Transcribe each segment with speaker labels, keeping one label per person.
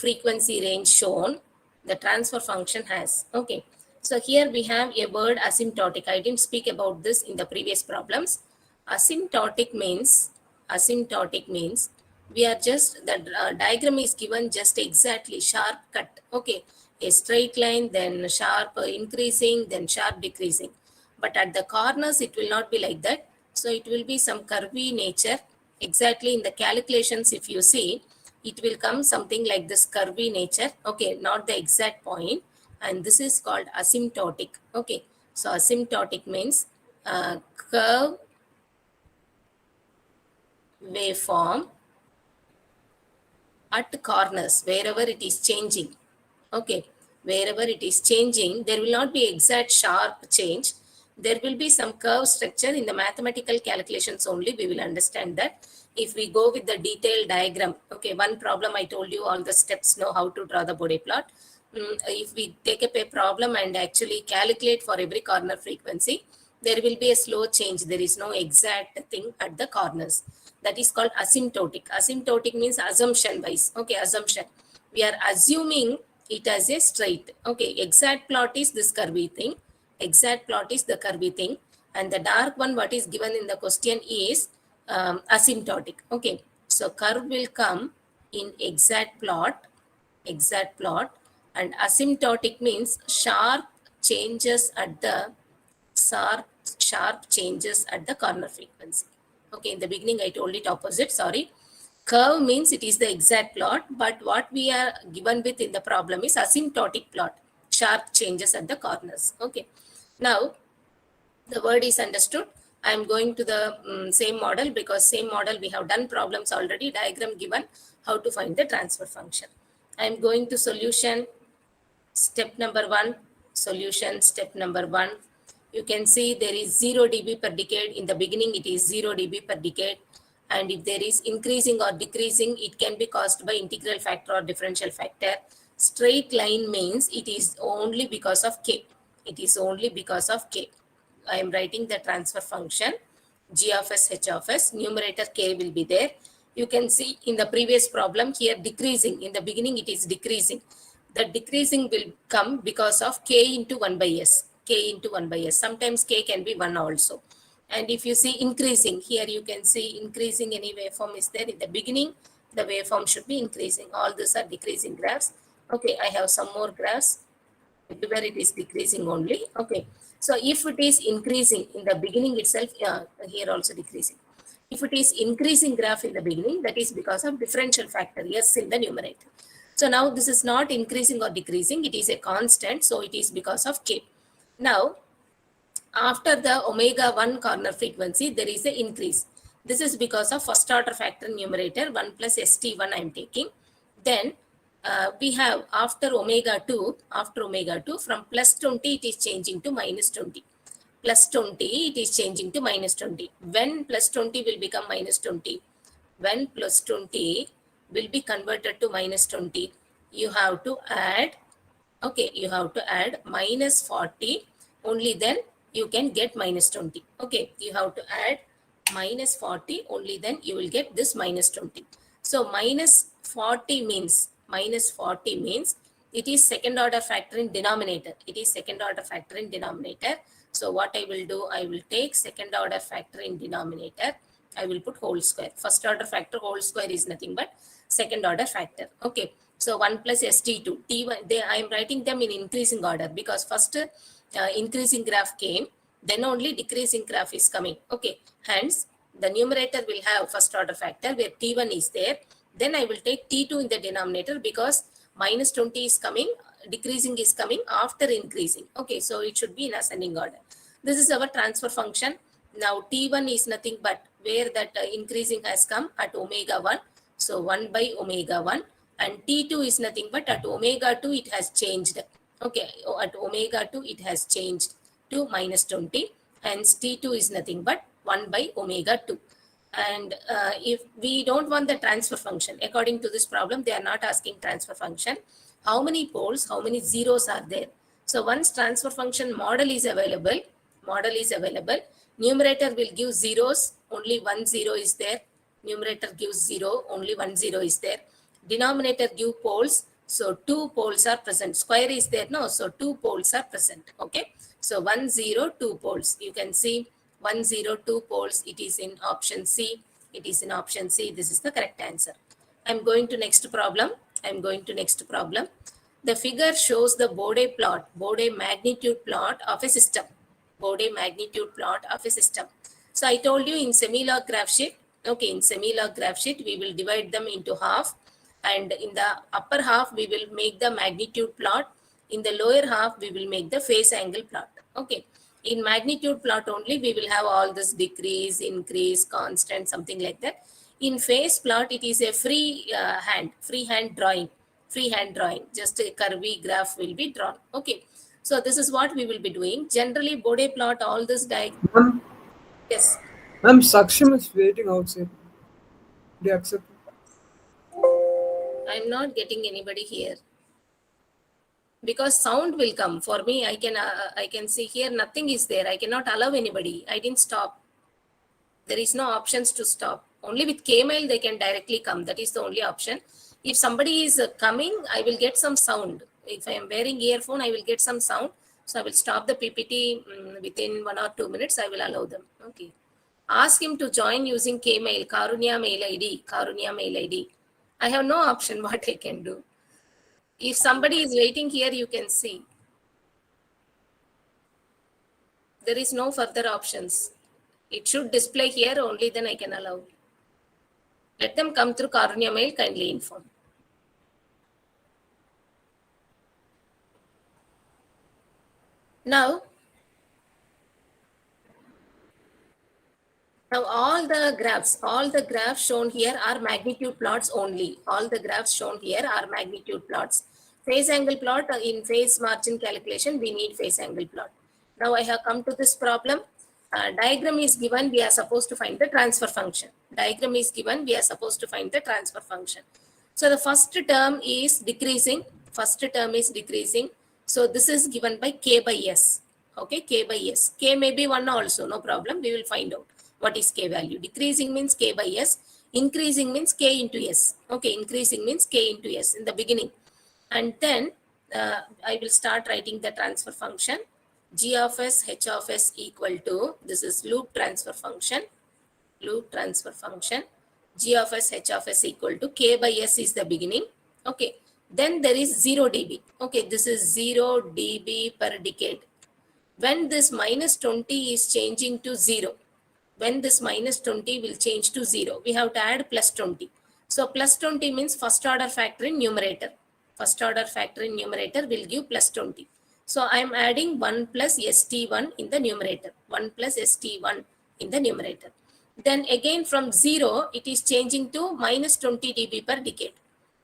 Speaker 1: frequency range shown, the transfer function has. Okay, so here we have a word asymptotic. I didn't speak about this in the previous problems. Asymptotic means we are just, the diagram is given just exactly sharp cut. Okay, a straight line, then sharp increasing, then sharp decreasing. But at the corners, it will not be like that. So it will be some curvy nature. Exactly in the calculations, if you see, it will come something like this curvy nature. Okay, not the exact point. And this is called asymptotic. Okay, so asymptotic means curve waveform at corners, wherever it is changing. Okay, wherever it is changing, there will not be exact sharp change. There will be some curve structure. In the mathematical calculations only we will understand that. If we go with the detailed diagram, okay, one problem I told you all the steps know how to draw the Bode plot. If we take up a problem and actually calculate for every corner frequency, there will be a slow change. There is no exact thing at the corners. That is called asymptotic. Asymptotic means assumption wise. Okay, assumption. We are assuming it as a straight. Okay, exact plot is this curvy thing. Exact plot is the curvy thing. And the dark one, what is given in the question is asymptotic. Okay, so curve will come in exact plot, and asymptotic means sharp changes at the sharp changes at the corner frequency. Okay, in the beginning I told it opposite, sorry. Curve means it is the exact plot, but what we are given with in the problem is asymptotic plot, sharp changes at the corners. Okay, now the word is understood. I am going to the same model, because same model we have done problems already, diagram given, how to find the transfer function. I am going to solution, step number 1, solution, step number 1. You can see there is 0 dB per decade. In the beginning, it is 0 dB per decade. And if there is increasing or decreasing, it can be caused by integral factor or differential factor. Straight line means it is only because of K. It is only because of K. I am writing the transfer function, G of S, H of S, numerator K will be there. You can see in the previous problem here decreasing. In the beginning, it is decreasing. The decreasing will come because of K into 1 by S. K into 1 by S. Sometimes K can be 1 also. And if you see increasing, here you can see increasing, any waveform is there. In the beginning, the waveform should be increasing. All these are decreasing graphs. Okay, I have some more graphs. Everywhere it is decreasing only. Okay, so if it is increasing in the beginning itself, here also decreasing. If it is increasing graph in the beginning, that is because of differential factor, S in the numerator. So now this is not increasing or decreasing, it is a constant, so it is because of K. Now, after the omega 1 corner frequency, there is an increase. This is because of first order factor numerator, 1 plus ST1 I am taking. Then we have after omega 2, from plus 20, it is changing to minus 20. Plus 20, it is changing to minus 20. When plus 20 will become minus 20? When plus 20 will be converted to minus 20, you have to add, okay, you have to add minus 40, only then you can get minus 20. Okay, you have to add minus 40, only then you will get this minus 20. So minus 40 means, it is second order factor in denominator. It is second order factor in denominator. So what I will do, I will take second order factor in denominator. I will put whole square. First order factor whole square is nothing but second order factor. Okay. So 1 plus ST2. T1, I am writing them in increasing order, because first increasing graph came, then only decreasing graph is coming. Okay. Hence, the numerator will have first order factor where T1 is there. Then I will take T2 in the denominator, because minus 20 is coming, decreasing is coming after increasing. Okay, so it should be in ascending order. This is our transfer function. Now T1 is nothing but where that increasing has come at omega 1. So 1 by omega 1. And T2 is nothing but at omega 2 it has changed. Okay, at omega 2 it has changed to minus 20. Hence T2 is nothing but 1 by omega 2. And if we don't want the transfer function, according to this problem, they are not asking transfer function. How many poles, how many zeros are there? So once transfer function model is available, numerator will give zeros, only 1 0 is there. Numerator gives 0, only 1 0 is there. Denominator give poles, So 2 poles are present. Square is there, no? So 2 poles are present. Okay. So 1, 0, 2 poles. You can see 1, 0, 2 poles. It is in option C. It is in option C. This is the correct answer. I'm going to next problem. I'm going to next problem. The figure shows the Bode plot, Bode magnitude plot of a system. Bode magnitude plot of a system. So I told you in semi-log graph sheet, okay, in semi-log graph sheet, we will divide them into half, and in the upper half, we will make the magnitude plot. In the lower half, we will make the phase angle plot. Okay. In magnitude plot only, we will have all this decrease, increase, constant, something like that. In phase plot, it is a free hand drawing. Just a curvy graph will be drawn. Okay. So this is what we will be doing. Generally, Bode plot, all this diagram.
Speaker 2: Ma'am,
Speaker 1: Yes.
Speaker 2: ma'am, Saksham is waiting outside. Do you accept?
Speaker 1: I'm not getting anybody here. Because sound will come for me. I can see here nothing is there. I cannot allow anybody. I didn't stop. There is no options to stop. Only with Kmail they can directly come. That is the only option. If somebody is coming, I will get some sound. If I am wearing earphone, I will get some sound. So I will stop the PPT within 1 or 2 minutes. I will allow them. Okay. Ask him to join using Kmail, Karunya mail ID, Karunya mail ID. I have no option what I can do. If somebody is waiting here, you can see. There is no further options. It should display here, only then I can allow. Let them come through Karunya mail, kindly inform. Now all the graphs shown here are magnitude plots only. All the graphs shown here are magnitude plots. Phase angle plot, in phase margin calculation, we need phase angle plot. Now I have come to this problem. Diagram is given, we are supposed to find the transfer function. Diagram is given, we are supposed to find the transfer function. So the first term is decreasing. So this is given by K by S. Okay, K by S. K may be 1 also, no problem. We will find out what is K value. Decreasing means K by S. Increasing means K into S. Okay, increasing means K into S in the beginning. And then I will start writing the transfer function. G of S, H of S equal to, this is loop transfer function. G of S, H of S equal to K by S is the beginning. Okay. Then there is 0 dB. Okay, this is 0 dB per decade. When this minus 20 is changing to 0, when this minus 20 will change to 0, we have to add plus 20. So plus 20 means first order factor in numerator. First order factor in numerator will give plus 20. So I am adding 1 plus ST1 in the numerator. 1 plus ST1 in the numerator. Then again from 0, it is changing to minus 20 dB per decade.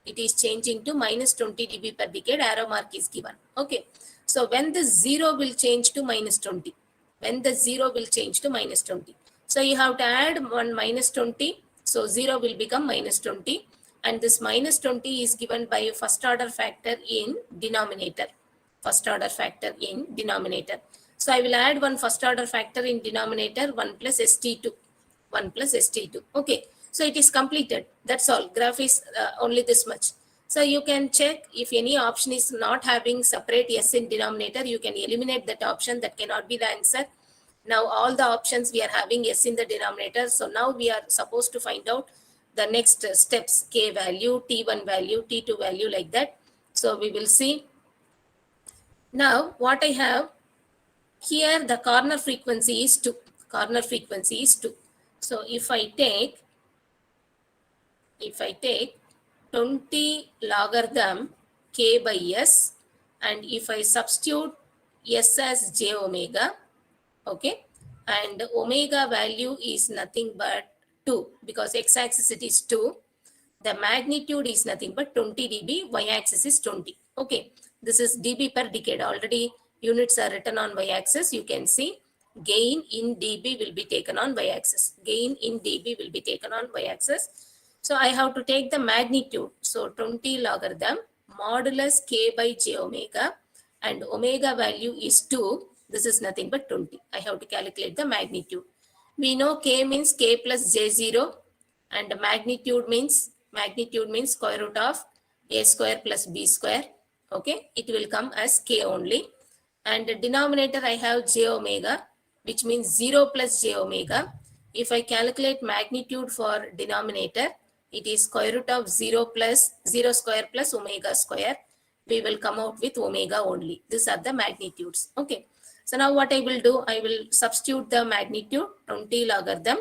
Speaker 1: It is changing to minus 20 dB per decade. Arrow mark is given. Okay. So when the 0 will change to minus 20. When the 0 will change to minus 20. So you have to add 1 minus 20. So 0 will become minus 20. And this minus 20 is given by a first order factor in denominator. First order factor in denominator. So I will add one first order factor in denominator, 1 plus ST2. 1 plus ST2. Okay. So it is completed. That's all. Graph is only this much. So you can check if any option is not having separate S in denominator, you can eliminate that option. That cannot be the answer. Now all the options we are having S in the denominator. So now we are supposed to find out the next steps, K value, T1 value, T2 value, like that. So we will see. Now what I have here, the corner frequency is 2. Corner frequency is 2. So if I take 20 logarithm K by S, and if I substitute S as j omega, okay, and omega value is nothing but 2, because x-axis it is 2, the magnitude is nothing but 20 dB, y-axis is 20. Okay, this is dB per decade. Already units are written on y-axis. You can see gain in dB will be taken on y-axis. Gain in dB will be taken on y-axis. So I have to take the magnitude. So 20 logarithm modulus K by j omega, and omega value is 2. This is nothing but 20. I have to calculate the magnitude. We know K means K plus J0, and magnitude means square root of a square plus b square. Okay, it will come as k only. And the denominator I have j omega, which means 0 plus j omega. If I calculate magnitude for denominator, it is square root of 0 plus 0 square plus omega square. We will come out with omega only. These are the magnitudes. Okay. So now what I will do, I will substitute the magnitude 20 logarithm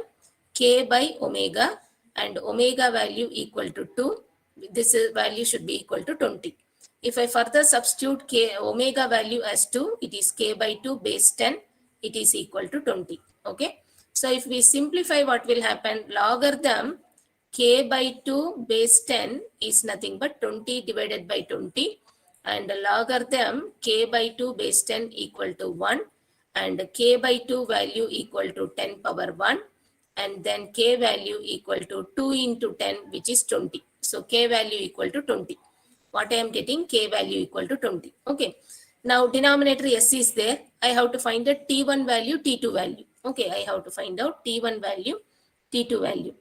Speaker 1: k by omega, and omega value equal to 2. This value should be equal to 20. If I further substitute k omega value as 2, it is k by 2 base 10. It is equal to 20. Okay. So if we simplify, what will happen? Logarithm k by 2 base 10 is nothing but 20 divided by 20, and logarithm k by 2 base 10 equal to 1, and k by 2 value equal to 10 power 1, and then k value equal to 2 into 10, which is 20. So k value equal to 20. What I am getting? K value equal to 20. Okay. Now denominator s is there. I have to find the t1 value, t2 value. Okay, I have to find out t1 value, t2 value.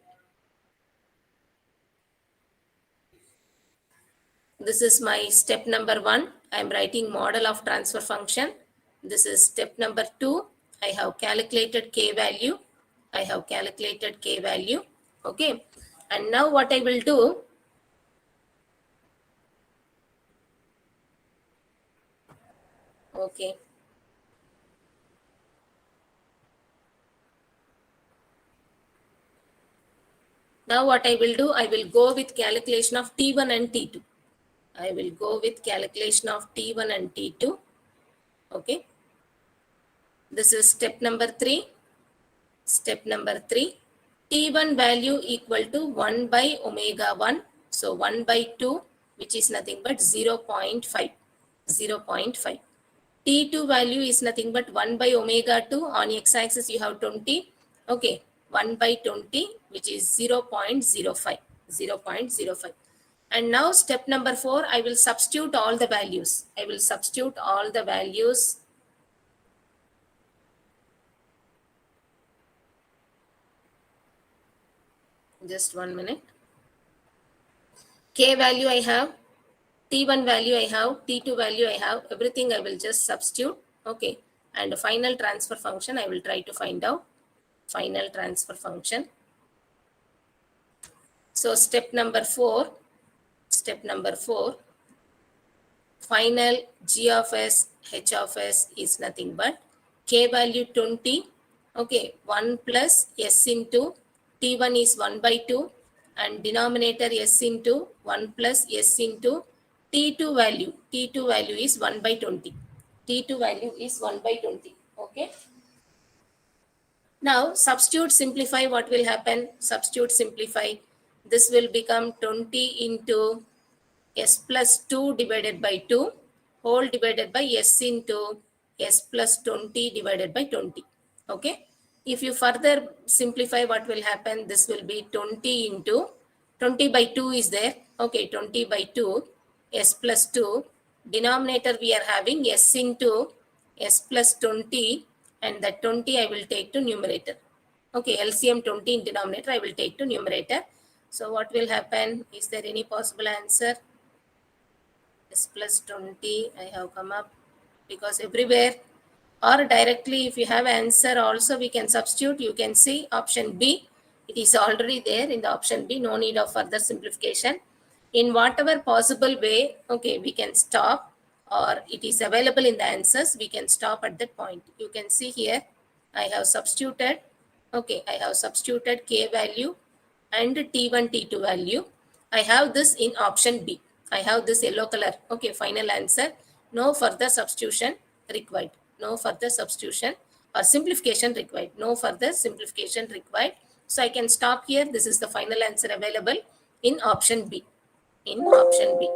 Speaker 1: This is my step number 1. I am writing model of transfer function. This is step number 2. I have calculated k value. I have calculated k value. Okay. And now what I will do, okay. Now what I will do, I will go with calculation of T1 and T2. I will go with calculation of T1 and T2. Okay. This is step number 3. Step number 3. T1 value equal to 1 by omega 1. So 1 by 2, which is nothing but 0.5. 0.5. T2 value is nothing but 1 by omega 2. On x-axis you have 20. Okay, 1 by 20, which is 0.05. 0.05. And now step number 4, I will substitute all the values. I will substitute all the values. Just 1 minute. K value I have, T1 value I have, T2 value I have, everything I will just substitute. Okay. And the final transfer function I will try to find out. Final transfer function. So step number 4, final g of s, h of s is nothing but k value 20. Okay. 1 plus s into T1 is 1 by 2, and denominator s into 1 plus s into T2 value. T2 value is 1 by 20. T2 value is 1 by 20. Okay. Now substitute simplify, what will happen? Substitute simplify. This will become 20 into s plus 2 divided by 2 whole divided by s into s plus 20 divided by 20. Okay. If you further simplify, what will happen? This will be 20 into 20 by 2 is there. Okay, 20 by 2 s plus 2. Denominator we are having s into s plus 20, and that 20 I will take to numerator. Okay, LCM 20 in denominator I will take to numerator. So what will happen? Is there any possible answer? S plus 20 I have come up, because everywhere, or directly if you have answer also we can substitute. You can see option B. It is already there in the option B. No need of further simplification. In whatever possible way, okay, we can stop, or it is available in the answers, we can stop at that point. You can see here I have substituted. Okay, I have substituted k value and T1, T2 value. I have this in option B. I have this yellow color. Okay, final answer. No further substitution required. No further substitution or simplification required. No further simplification required. So I can stop here. This is the final answer available in option B. In option B.